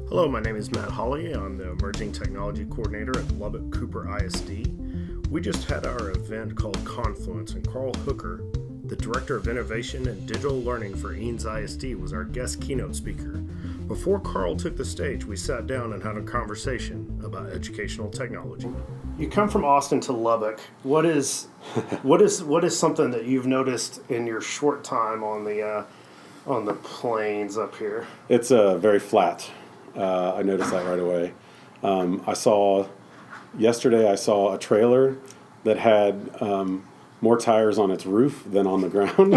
Hello, my name is Matt Holley. I'm the Emerging Technology Coordinator at Lubbock-Cooper ISD. We just had our event called Confluence, and Carl Hooker, the Director of Innovation and Digital Learning for Eanes ISD, was our guest keynote speaker. Before Carl took the stage, we sat down and had a conversation about educational technology. You come from Austin to Lubbock. What is something that you've noticed in your short time on the plains up here? It's very flat. I noticed that right away. Yesterday I saw a trailer that had more tires on its roof than on the ground.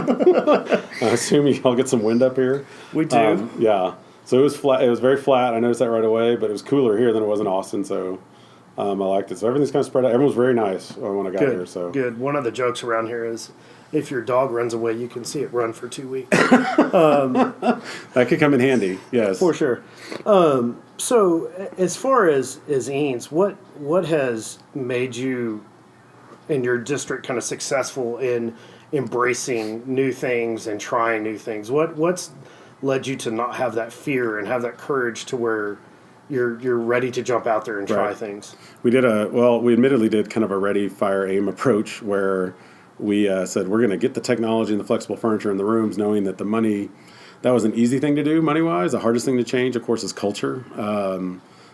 I assume y'all get some wind up here. We do. Yeah. So it was flat. It was very flat. I noticed that right away, but it was cooler here than it was in Austin. So I liked it. So everything's kind of spread out. Everyone was very nice when I got here. So good. One of the jokes around here is, if your dog runs away, you can see it run for 2 weeks. That could come in handy. Yes, for sure. So as far as Eanes, what has made you in your district kind of successful in embracing new things and trying new things? What's led you to not have that fear and have that courage to where you're ready to jump out there and try things? We admittedly did kind of a ready, fire, aim approach where we said we're going to get the technology and the flexible furniture in the rooms, knowing that the money, that was an easy thing to do money-wise. The hardest thing to change, of course, is culture.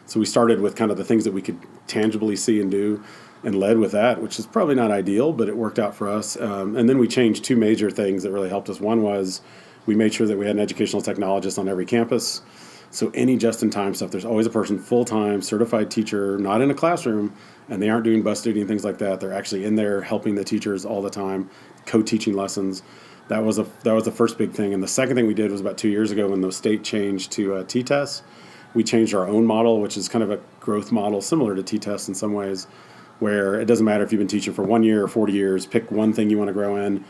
So we started with kind of the things that we could tangibly see and do and led with that, which is probably not ideal, but it worked out for us. And then we changed two major things that really helped us. One was we made sure that we had an educational technologist on every campus. So any just-in-time stuff, there's always a person, full-time, certified teacher, not in a classroom, and they aren't doing bus duty and things like that. They're actually in there helping the teachers all the time, co-teaching lessons. That was the first big thing. And the second thing we did was about 2 years ago when the state changed to T-TEST. We changed our own model, which is kind of a growth model similar to T-TEST in some ways, where it doesn't matter if you've been teaching for 1 year or 40 years, pick one thing you want to grow in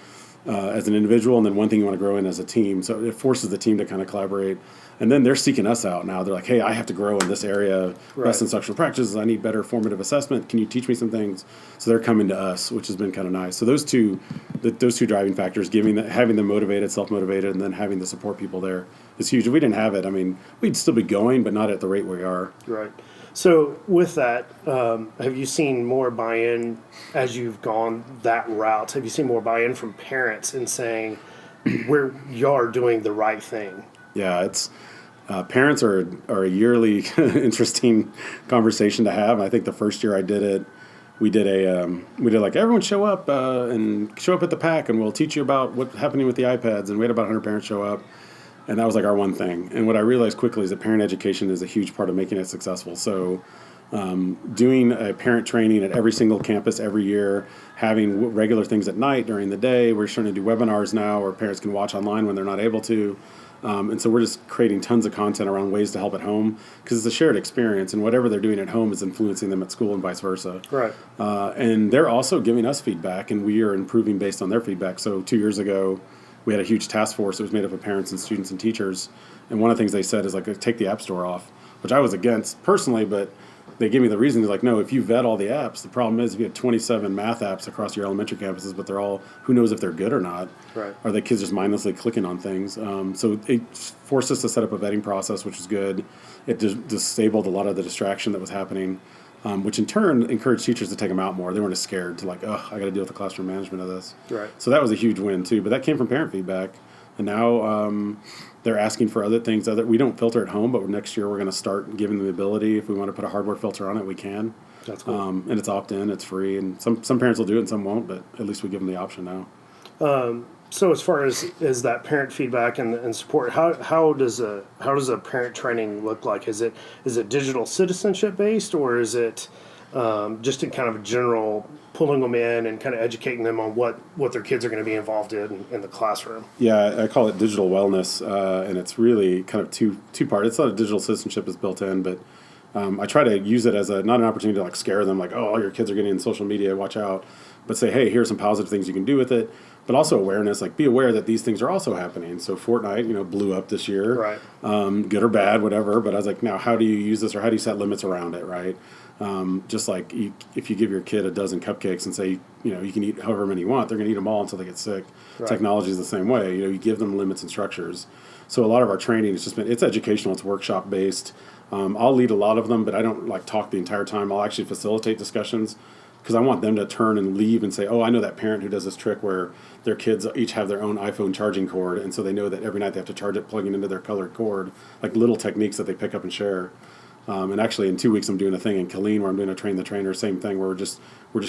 as an individual and then one thing you want to grow in as a team. So it forces the team to kind of collaborate. And then they're seeking us out now. They're like, hey, I have to grow in this area, best instructional practices. I need better formative assessment. Can you teach me some things? So they're coming to us, which has been kind of nice. So those two driving factors, having them motivated, self-motivated, and then having the support people there is huge. If we didn't have it, I mean, we'd still be going, but not at the rate we are. Right. So with that, have you seen more buy-in as you've gone that route? Have you seen more buy-in from parents in saying, you're doing the right thing? Yeah, it's parents are a yearly interesting conversation to have. I think the first year I did it, we did like everyone show up and show up at the PAC and we'll teach you about what's happening with the iPads, and we had about 100 parents show up, and that was like our one thing. And what I realized quickly is that parent education is a huge part of making it successful. So doing a parent training at every single campus every year, having regular things at night during the day. We're starting to do webinars now where parents can watch online when they're not able to. And so we're just creating tons of content around ways to help at home because it's a shared experience, and whatever they're doing at home is influencing them at school and vice versa. Right. And they're also giving us feedback, and we are improving based on their feedback. So 2 years ago, we had a huge task force that was made up of parents and students and teachers. And one of the things they said is like, take the App Store off, which I was against personally, but they gave me the reason. They're like, no, if you vet all the apps, the problem is if you have 27 math apps across your elementary campuses, but they're all, who knows if they're good or not? Right. Are the kids just mindlessly clicking on things? So it forced us to set up a vetting process, which was good. It disabled a lot of the distraction that was happening, which in turn encouraged teachers to take them out more. They weren't as scared to like, oh, I got to deal with the classroom management of this. Right. So that was a huge win too. But that came from parent feedback. And now they're asking for other things. We don't filter at home, but next year we're going to start giving them the ability. If we want to put a hardware filter on it, we can. That's cool. And it's opt-in, it's free. And some parents will do it and some won't, but at least we give them the option now. So as far as that parent feedback and support, how does a parent training look like? Is it digital citizenship based, or is it just in kind of a general pulling them in and kind of educating them on what their kids are going to be involved in the classroom? Yeah, I call it digital wellness, and it's really kind of two part. It's not a digital citizenship is built in, but I try to use it as not an opportunity to like scare them, like, oh, all your kids are getting in social media, watch out, but say, hey, here's some positive things you can do with it. But also awareness, like be aware that these things are also happening. So Fortnite, blew up this year, right? Good or bad, whatever. But I was like, now how do you use this, or how do you set limits around it, right? Just like if you give your kid a dozen cupcakes and say, you can eat however many you want, they're going to eat them all until they get sick. Right. Technology is the same way. You give them limits and structures. So a lot of our training has just been, it's educational, it's workshop based. I'll lead a lot of them, but I don't like talk the entire time. I'll actually facilitate discussions because I want them to turn and leave and say, oh, I know that parent who does this trick where their kids each have their own iPhone charging cord, and so they know that every night they have to charge it plugging into their colored cord, like little techniques that they pick up and share. And actually, in 2 weeks, I'm doing a thing in Killeen where I'm doing a train the trainer, same thing, where we're just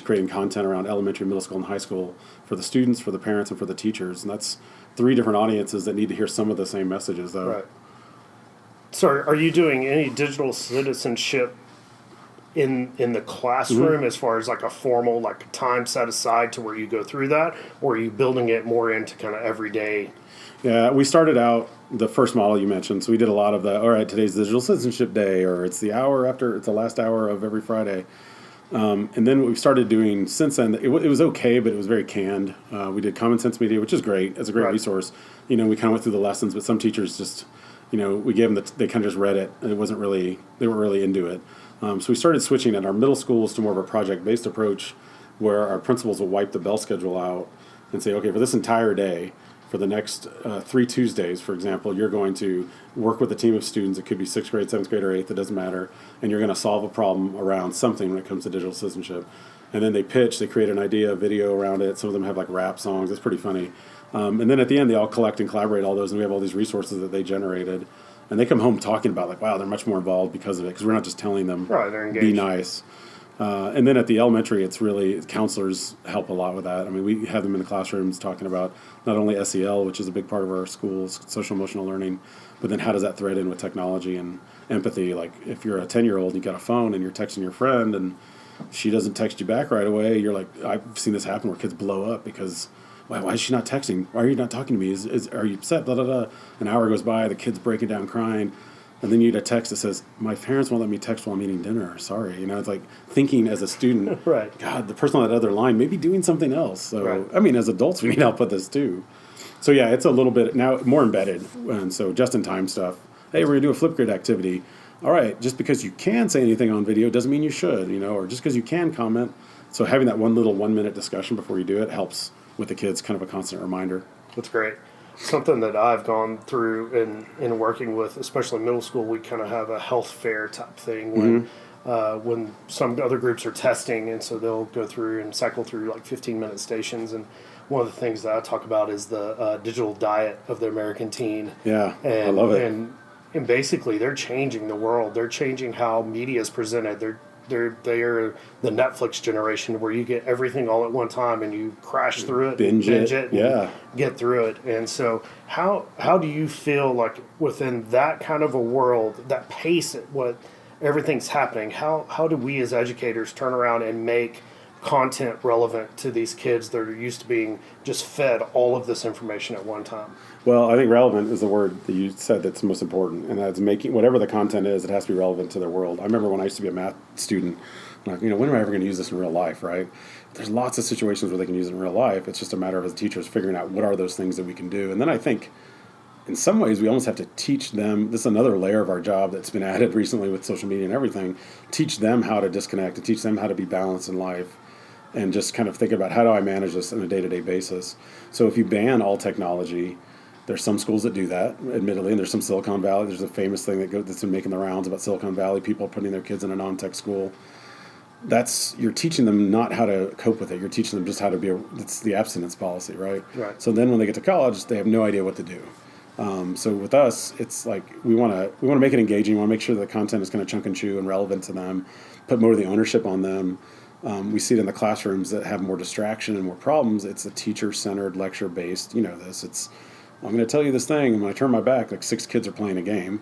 creating content around elementary, middle school, and high school for the students, for the parents, and for the teachers. And that's 3 different audiences that need to hear some of the same messages, though. Right. So, are you doing any digital citizenship in the classroom as far as like a formal time set aside to where you go through that, or are you building it more into kind of everyday? Yeah, we started out the first model you mentioned, so we did a lot of the, all right, today's Digital Citizenship Day, or it's the last hour of every Friday. And then what we've started doing since then, it was okay, but it was very canned. We did Common Sense Media, which is great. It's a great resource. We kind of went through the lessons, but some teachers just, we gave them, they kind of just read it, and they weren't really into it. So we started switching at our middle schools to more of a project-based approach where our principals will wipe the bell schedule out and say, okay, for this entire day, for the next 3 Tuesdays, for example, you're going to work with a team of students. It could be 6th grade, 7th grade, or 8th. It doesn't matter. And you're going to solve a problem around something when it comes to digital citizenship. And then they create an idea, a video around it. Some of them have like rap songs. It's pretty funny. And then at the end, they all collect and collaborate all those. And we have all these resources that they generated. And they come home talking about like, wow, they're much more involved because of it. Because we're not just telling them, they're engaged. Be nice. And then at the elementary, it's really, counselors help a lot with that. I mean, we have them in the classrooms talking about not only SEL, which is a big part of our schools, social emotional learning, but then how does that thread in with technology and empathy? Like if you're a 10-year-old and you got a phone and you're texting your friend and she doesn't text you back right away, you're like, I've seen this happen where kids blow up because, why is she not texting? Why are you not talking to me? Are you upset? Blah, blah, blah. An hour goes by, the kid's breaking down crying. And then you get a text that says, my parents won't let me text while I'm eating dinner. Sorry. It's like thinking as a student, right. God, the person on that other line may be doing something else. So, right. I mean, as adults, we need help with this too. So, yeah, it's a little bit now more embedded. And so just-in-time stuff. Hey, we're going to do a Flipgrid activity. All right, just because you can say anything on video doesn't mean you should, or just because you can comment. So having that 1-minute discussion before you do it helps with the kids, kind of a constant reminder. That's great. Something that I've gone through in working with, especially middle school, we kind of have a health fair type thing when some other groups are testing, and so they'll go through and cycle through like 15-minute stations. And one of the things that I talk about is the digital diet of the American teen. Yeah, I love it. And basically, they're changing the world. They're changing how media is presented. They are the Netflix generation where you get everything all at one time and you crash through it, binge it, and get through it. And so how do you feel like within that kind of a world, that pace at what everything's happening, how do we as educators turn around and make content relevant to these kids that are used to being just fed all of this information at one time? Well, I think relevant is the word that you said that's most important, and that's making whatever the content is, it has to be relevant to their world. I remember when I used to be a math student, like, when am I ever going to use this in real life, right? There's lots of situations where they can use it in real life. It's just a matter of as teachers figuring out what are those things that we can do. And then I think in some ways we almost have to teach them, this is another layer of our job that's been added recently with social media and everything, teach them how to disconnect and teach them how to be balanced in life. And just kind of think about how do I manage this on a day-to-day basis. So if you ban all technology, there's some schools that do that, admittedly, and there's some Silicon Valley. There's a famous thing that's been making the rounds about Silicon Valley, people putting their kids in a non-tech school. You're teaching them not how to cope with it. You're teaching them just how to it's the abstinence policy, right? Right. So then when they get to college, they have no idea what to do. So with us, it's like we want to make it engaging. We want to make sure the content is kind of chunk and chew and relevant to them, put more of the ownership on them. We see it in the classrooms that have more distraction and more problems. It's a teacher-centered, lecture-based. I'm going to tell you this thing, and when I turn my back, like 6 kids are playing a game,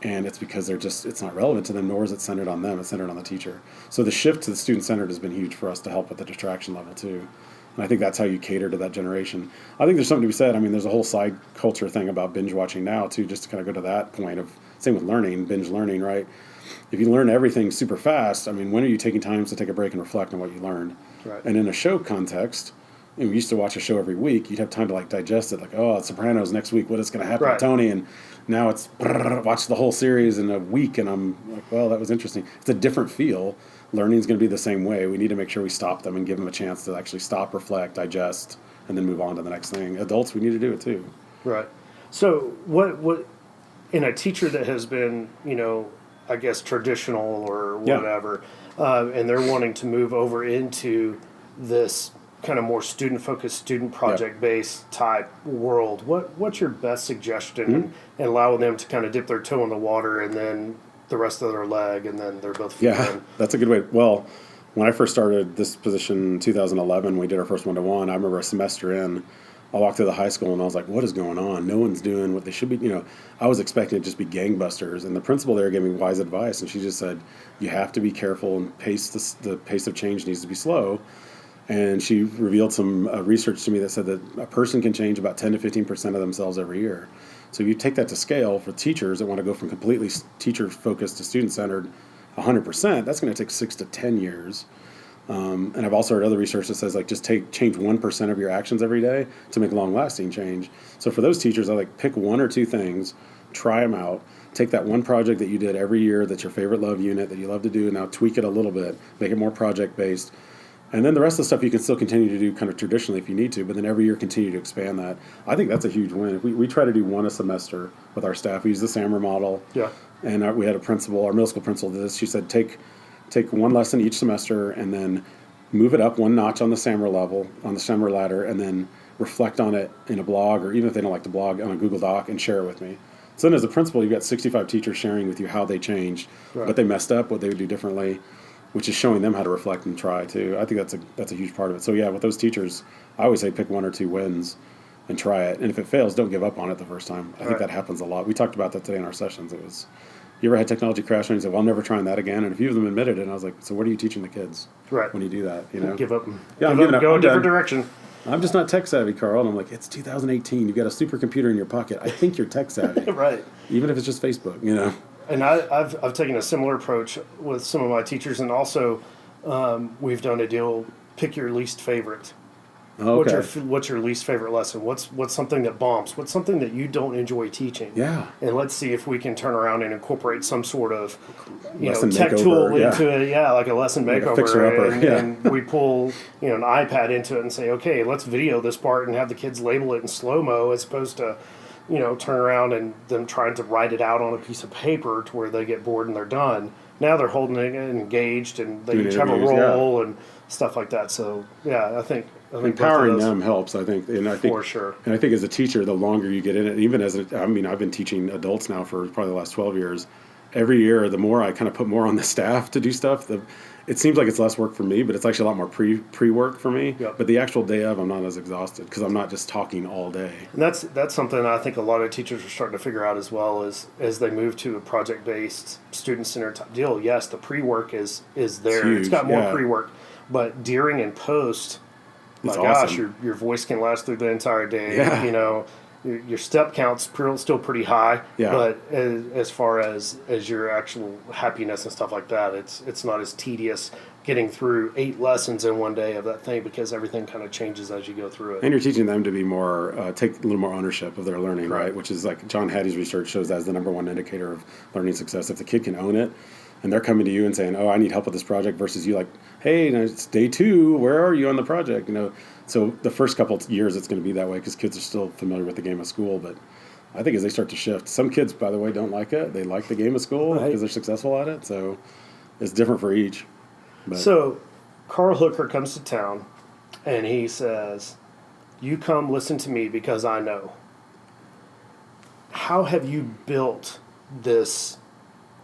and it's because it's not relevant to them, nor is it centered on them. It's centered on the teacher. So the shift to the student-centered has been huge for us to help with the distraction level, too. And I think that's how you cater to that generation. I think there's something to be said. I mean, there's a whole side culture thing about binge watching now, too, just to kind of go to that point of, same with learning, binge learning, right? If you learn everything super fast, I mean, when are you taking time to take a break and reflect on what you learned? Right. And in a show context, we used to watch a show every week. You'd have time to digest it. Like, oh, it's Sopranos next week. What is going to happen to Tony? And now it's watch the whole series in a week. And I'm like, well, that was interesting. It's a different feel. learning's going to be the same way. We need to make sure we stop them and give them a chance to actually stop, reflect, digest, and then move on to the next thing. Adults, we need to do it too. Right. So what in a teacher that has been, I guess traditional or whatever, and they're wanting to move over into this kind of more student-focused, student project-based type world, what's your best suggestion in allowing them to kind of dip their toe in the water and then the rest of their leg and then they're both in? That's a good way. Well, when I first started this position in 2011, we did our first one-to-one. I remember a semester in, I walked through the high school and I was like, what is going on? No one's doing what they should be. I was expecting it to just be gangbusters. And the principal there gave me wise advice. And she just said, you have to be careful and the pace of change needs to be slow. And she revealed some research to me that said that a person can change about 10 to 15% of themselves every year. So if you take that to scale for teachers that want to go from completely teacher-focused to student-centered 100%, that's going to take 6 to 10 years. And I've also heard other research that says just change 1% of your actions every day to make long-lasting change. So for those teachers, I pick one or two things, try them out, take that one project that you did every year that's your favorite love unit that you love to do, and now tweak it a little bit, make it more project-based. And then the rest of the stuff you can still continue to do kind of traditionally if you need to, but then every year continue to expand that. I think that's a huge win. We try to do one a semester with our staff. We use the SAMR model. Yeah. And we had a principal, our middle school principal did this. She said, take one lesson each semester and then move it up one notch on the SAMR level, on the SAMR ladder, and then reflect on it in a blog, or even if they don't like to blog, on a Google Doc, and share it with me. So then as a principal, you've got 65 teachers sharing with you how they changed, what they messed up, what they would do differently, which is showing them how to reflect and try too. I think that's a huge part of it. So yeah, with those teachers, I always say pick one or two wins and try it. And if it fails, don't give up on it the first time. I think that happens a lot. We talked about that today in our sessions. It was, you ever had technology crash and you said, well, I'm never trying that again? And a few of them admitted it. And I was like, so what are you teaching the kids when you do that? Give up. I'm giving up. Go a different direction. I'm just not tech savvy, Carl. And I'm like, it's 2018. You've got a supercomputer in your pocket. I think you're tech savvy. Right. Even if it's just Facebook, And I've taken a similar approach with some of my teachers, and also we've done a deal, pick your least favorite. Okay. What's your least favorite lesson? What's something that bombs? What's something that you don't enjoy teaching? Yeah. And let's see if we can turn around and incorporate some sort of tech tool into it. Yeah, like a lesson makeover. Fixer-upper. And we pull an iPad into it and say, okay, let's video this part and have the kids label it in slow-mo, as opposed to turn around and them trying to write it out on a piece of paper to where they get bored and they're done. Now they're holding it and engaged, and they each have a role and stuff like that. So yeah, I think empowering them helps. I think for sure. And I think as a teacher, the longer you get in it, even I've been teaching adults now for probably the last 12 years. Every year, the more I kind of put more on the staff to do stuff, it seems like it's less work for me, but it's actually a lot more pre-work for me. Yep. But the actual day of, I'm not as exhausted because I'm not just talking all day. And that's something I think a lot of teachers are starting to figure out as well, as they move to a project-based, student-centered type deal. Yes, the pre-work is there. It's got more pre-work, but during and post, my gosh, your voice can last through the entire day. Yeah. Your step count's still pretty high, but as far as your actual happiness and stuff like that, it's not as tedious getting through 8 lessons in one day of that thing, because everything kind of changes as you go through it. And you're teaching them to be more, take a little more ownership of their learning, right? Which is like John Hattie's research shows that as the number one indicator of learning success. If the kid can own it, and they're coming to you and saying, oh, I need help with this project, versus you like, hey, it's day 2, where are you on the project? So the first couple of years it's going to be that way because kids are still familiar with the game of school. But I think as they start to shift, some kids, by the way, don't like it. They like the game of school because they're successful at it. So it's different for each. But. So Carl Hooker comes to town and he says, you come listen to me because I know. How have you built this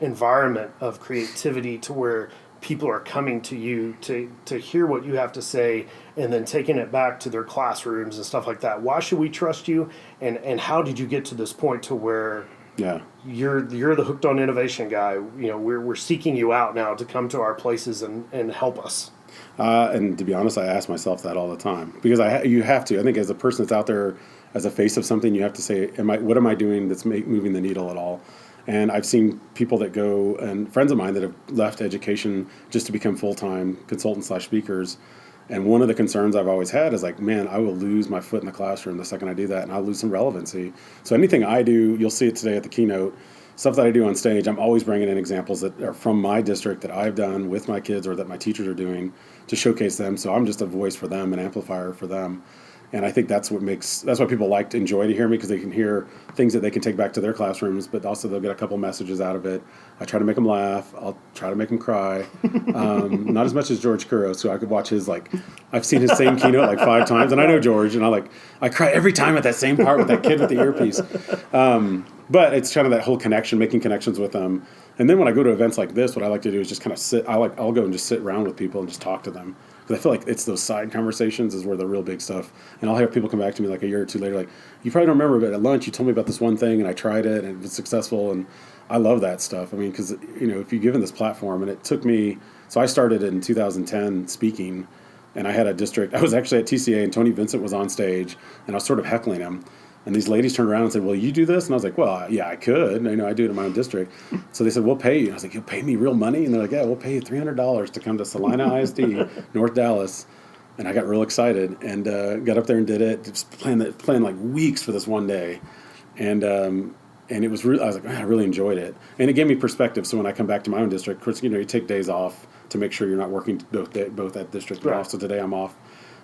environment of creativity to where people are coming to you to hear what you have to say and then taking it back to their classrooms and stuff like that? Why should we trust you? And how did you get to this point to where you're the hooked on innovation guy? We're seeking you out now to come to our places and help us. And to be honest, I ask myself that all the time, because you have to. I think as a person that's out there as a face of something, you have to say, what am I doing that's moving the needle at all? And I've seen people that go, and friends of mine that have left education just to become full-time consultants/speakers. And one of the concerns I've always had is like, man, I will lose my foot in the classroom the second I do that, and I'll lose some relevancy. So anything I do, you'll see it today at the keynote. stuff that I do on stage, I'm always bringing in examples that are from my district that I've done with my kids or that my teachers are doing to showcase them. So I'm just a voice for them, an amplifier for them. And I think that's why people enjoy to hear me, because they can hear things that they can take back to their classrooms, but also they'll get a couple messages out of it. I try to make them laugh. I'll try to make them cry. Not as much as George Kuro, so I could watch his, I've seen his same keynote 5 times, and I know George, and I cry every time at that same part with that kid with the earpiece. But it's kind of that whole connection, making connections with them. And then when I go to events like this, what I like to do is just kind of sit. I'll go and just sit around with people and just talk to them. Because I feel like it's those side conversations is where the real big stuff. And I'll have people come back to me a year or two later, you probably don't remember, but at lunch you told me about this one thing and I tried it and it was successful. And I love that stuff. I mean, because, if you're given this platform, and it took me, so I started in 2010 speaking, and I had a district, I was actually at TCA and Tony Vincent was on stage and I was sort of heckling him. And these ladies turned around and said, "Well, you do this?" And I was like, "Well, yeah, I could. I do it in my own district." So they said, "We'll pay you." And I was like, "You'll pay me real money?" And they're like, "Yeah, we'll pay you $300 to come to Salina ISD, North Dallas." And I got real excited and got up there and did it. Just planned weeks for this one day. And it was really, I was like, man, I really enjoyed it. And it gave me perspective. So when I come back to my own district, of course, you take days off to make sure you're not working both at district and off. So today I'm off.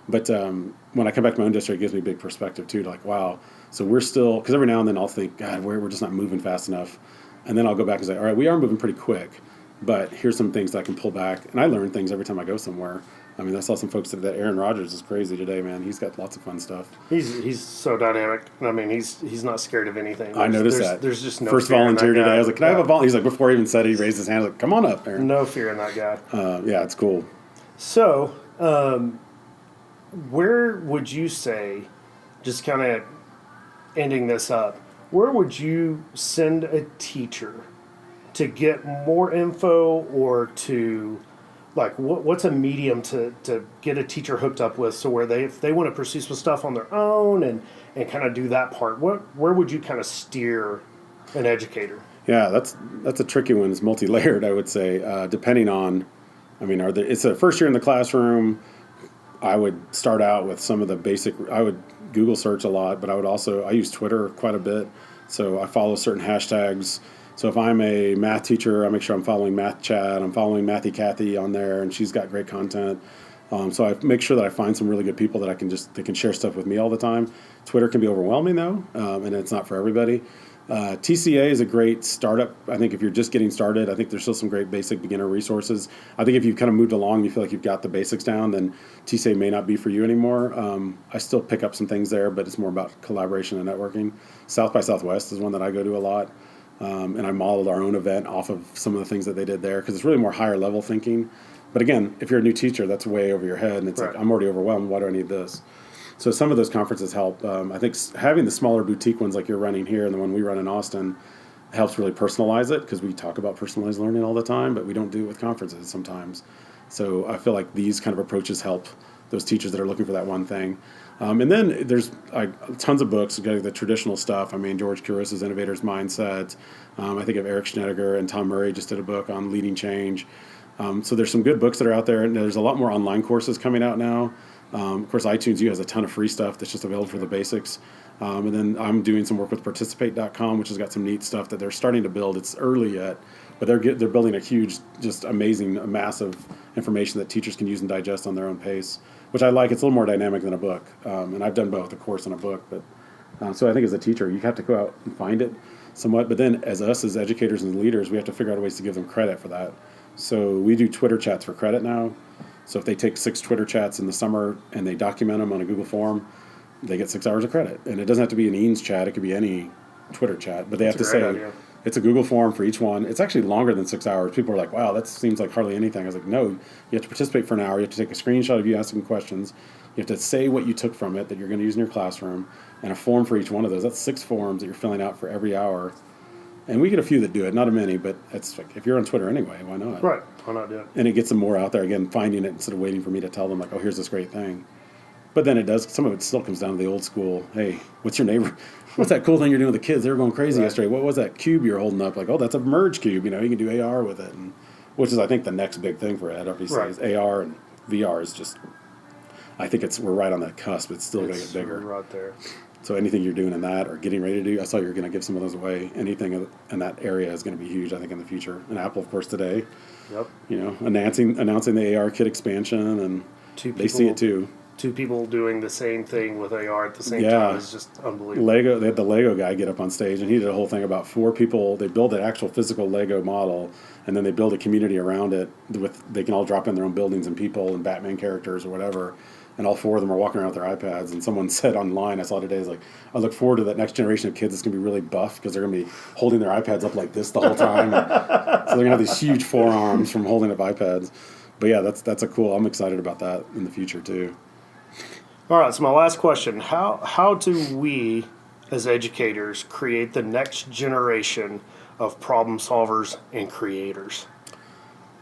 But when I come back to my own district, it gives me big perspective too. Wow. So we're still, because every now and then I'll think, God, we're just not moving fast enough. And then I'll go back and say, all right, we are moving pretty quick, but here's some things that I can pull back. And I learn things every time I go somewhere. I mean, I saw some folks that Aaron Rodgers is crazy today, man. He's got lots of fun stuff. He's so dynamic. I mean, he's not scared of anything. I noticed that. There's just no first fear volunteer in that today. guy. I was like, can I have a volunteer? He's like, before he even said it, he raised his hand. I was like, come on up, Aaron. No fear in that guy. Yeah, it's cool. So, where would you say, just kind of ending this up, where would you send a teacher to get more info, or to, what's a medium to get a teacher hooked up with, so where if they want to pursue some stuff on their own and kind of do that part, where would you kind of steer an educator? Yeah, that's a tricky one. It's multi-layered, I would say, depending on, it's a first year in the classroom. I would start out with some of the basic, I would Google search a lot, but I use Twitter quite a bit. So I follow certain hashtags. So if I'm a math teacher, I make sure I'm following Math Chat. I'm following Mathy Cathy on there, and she's got great content. So I make sure that I find some really good people that they can share stuff with me all the time. Twitter can be overwhelming though, and it's not for everybody. TCA is a great startup. I think if you're just getting started, I think there's still some great basic beginner resources. I think if you've kind of moved along, you feel like you've got the basics down, then TCA may not be for you anymore. I still pick up some things there, but it's more about collaboration and networking. South by Southwest is one that I go to a lot. And I modeled our own event off of some of the things that they did there, because it's really more higher level thinking. But again, if you're a new teacher, that's way over your head, and it's like, I'm already overwhelmed. Why do I need this? So some of those conferences help. I think having the smaller boutique ones like you're running here and the one we run in Austin helps really personalize it, because we talk about personalized learning all the time, but we don't do it with conferences sometimes. So I feel like these kind of approaches help those teachers that are looking for that one thing. And then there's tons of books, the traditional stuff. I mean, George Couros' Innovator's Mindset. I think of Eric Schnettiger and Tom Murray just did a book on leading change. So there's some good books that are out there, and there's a lot more online courses coming out now. Of course, iTunes U has a ton of free stuff that's just available for the basics. And then I'm doing some work with Participate.com, which has got some neat stuff that they're starting to build. It's early yet, but they're building a huge, just amazing, massive information that teachers can use and digest on their own pace, which I like. It's a little more dynamic than a book. And I've done both, a course and a book. But so I think as a teacher, you have to go out and find it somewhat. But then as educators and leaders, we have to figure out ways to give them credit for that. So we do Twitter chats for credit now. So if they take 6 Twitter chats in the summer and they document them on a Google form, they get 6 hours of credit. And it doesn't have to be an Eanes chat. It could be any Twitter chat. But they have to say, it's a Google form for each one. It's actually longer than 6 hours. People are like, wow, that seems like hardly anything. I was like, no, you have to participate for an hour. You have to take a screenshot of you asking questions. You have to say what you took from it that you're going to use in your classroom, and a form for each one of those. That's 6 forms that you're filling out for every hour. And we get a few that do it, not a many, but it's like, if you're on Twitter anyway, why not? Right, why not do it? And it gets them more out there, again, finding it instead of waiting for me to tell them, like, oh, here's this great thing. But then some of it still comes down to the old school, hey, what's your neighbor? What's that cool thing you're doing with the kids? They were going crazy yesterday. What was that cube you're holding up? Like, oh, that's a merge cube. You can do AR with it, which is, I think, the next big thing for ed, obviously, is AR, and VR is just, I think we're right on that cusp. It's still going to get bigger. Right there. So anything you're doing in that or getting ready to do, I saw you were going to give some of those away. Anything in that area is going to be huge, I think, in the future. And Apple, of course, today, Yep. announcing the AR kit expansion, and they see it too. Two people doing the same thing with AR at the same time is just unbelievable. They had the Lego guy get up on stage, and he did a whole thing about 4 people. They build an actual physical Lego model, and then they build a community around it. They can all drop in their own buildings and people and Batman characters or whatever. And all 4 of them are walking around with their iPads. And someone said online, I saw today, is like, I look forward to that next generation of kids that's going to be really buff because they're going to be holding their iPads up like this the whole time. So they're going to have these huge forearms from holding up iPads. But yeah, that's a cool. I'm excited about that in the future too. All right, so my last question, how do we as educators create the next generation of problem solvers and creators?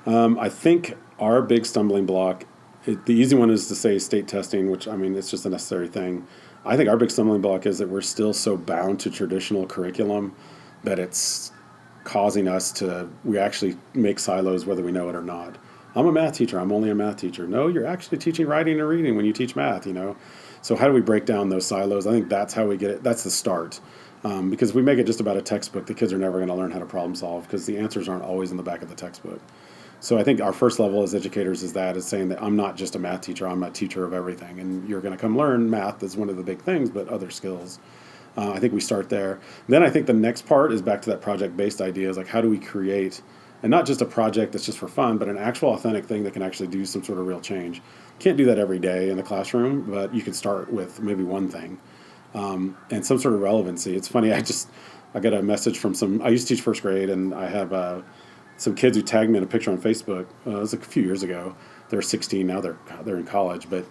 I think our big stumbling block, the easy one is to say state testing, which, I mean, it's just a necessary thing. I think our big stumbling block is that we're still so bound to traditional curriculum that it's causing us we actually make silos whether we know it or not. I'm a math teacher. I'm only a math teacher. No, you're actually teaching writing and reading when you teach math, So how do we break down those silos? I think that's how we get it. That's the start. Because if we make it just about a textbook, the kids are never going to learn how to problem solve because the answers aren't always in the back of the textbook. So I think our first level as educators is saying that I'm not just a math teacher. I'm a teacher of everything. And you're going to come learn math is one of the big things, but other skills. I think we start there. Then I think the next part is back to that project-based idea is like how do we create and not just a project that's just for fun, but an actual authentic thing that can actually do some sort of real change. Can't do that every day in the classroom, but you can start with maybe one thing and some sort of relevancy. It's funny, I got a message from I used to teach first grade, and I have some kids who tagged me in a picture on Facebook. It was a few years ago. They're 16 now. They're in college, but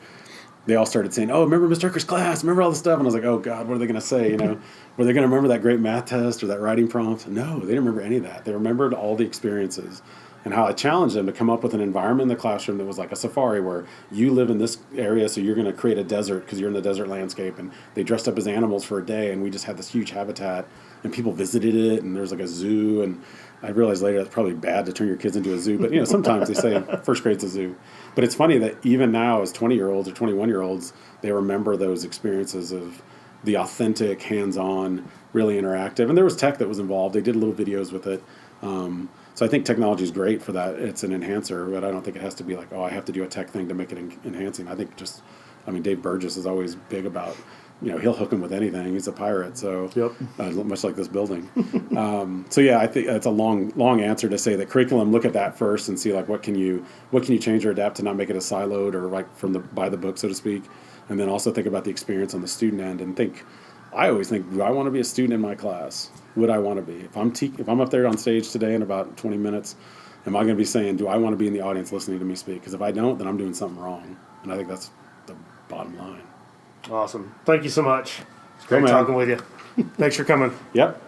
they all started saying, "Oh, remember Mr. Hooker's class? Remember all this stuff?" And I was like, "Oh God, what are they going to say? Were they going to remember that great math test or that writing prompt?" No, they didn't remember any of that. They remembered all the experiences and how I challenged them to come up with an environment in the classroom that was like a safari where you live in this area, so you're going to create a desert because you're in the desert landscape. And they dressed up as animals for a day, and we just had this huge habitat, and people visited it, and there's like a zoo. And I realized later that's probably bad to turn your kids into a zoo, but sometimes they say first grade's a zoo. But it's funny that even now as 20-year-olds or 21-year-olds, they remember those experiences of the authentic, hands-on, really interactive. And there was tech that was involved. They did little videos with it. So I think technology is great for that. It's an enhancer, but I don't think it has to be like, oh, I have to do a tech thing to make it enhancing. I think Dave Burgess is always big about, he'll hook him with anything. He's a pirate, so much like this building. So yeah, I think it's a long answer to say that curriculum. Look at that first and see like what can you change or adapt to not make it a siloed or like by the book, so to speak, and then also think about the experience on the student end and think. I always think, do I want to be a student in my class? Would I want to be? If I'm up there on stage today in about 20 minutes, am I going to be saying, do I want to be in the audience listening to me speak? Because if I don't, then I'm doing something wrong. And I think that's the bottom line. Awesome. Thank you so much. It's great talking with you. Thanks for coming. Yep.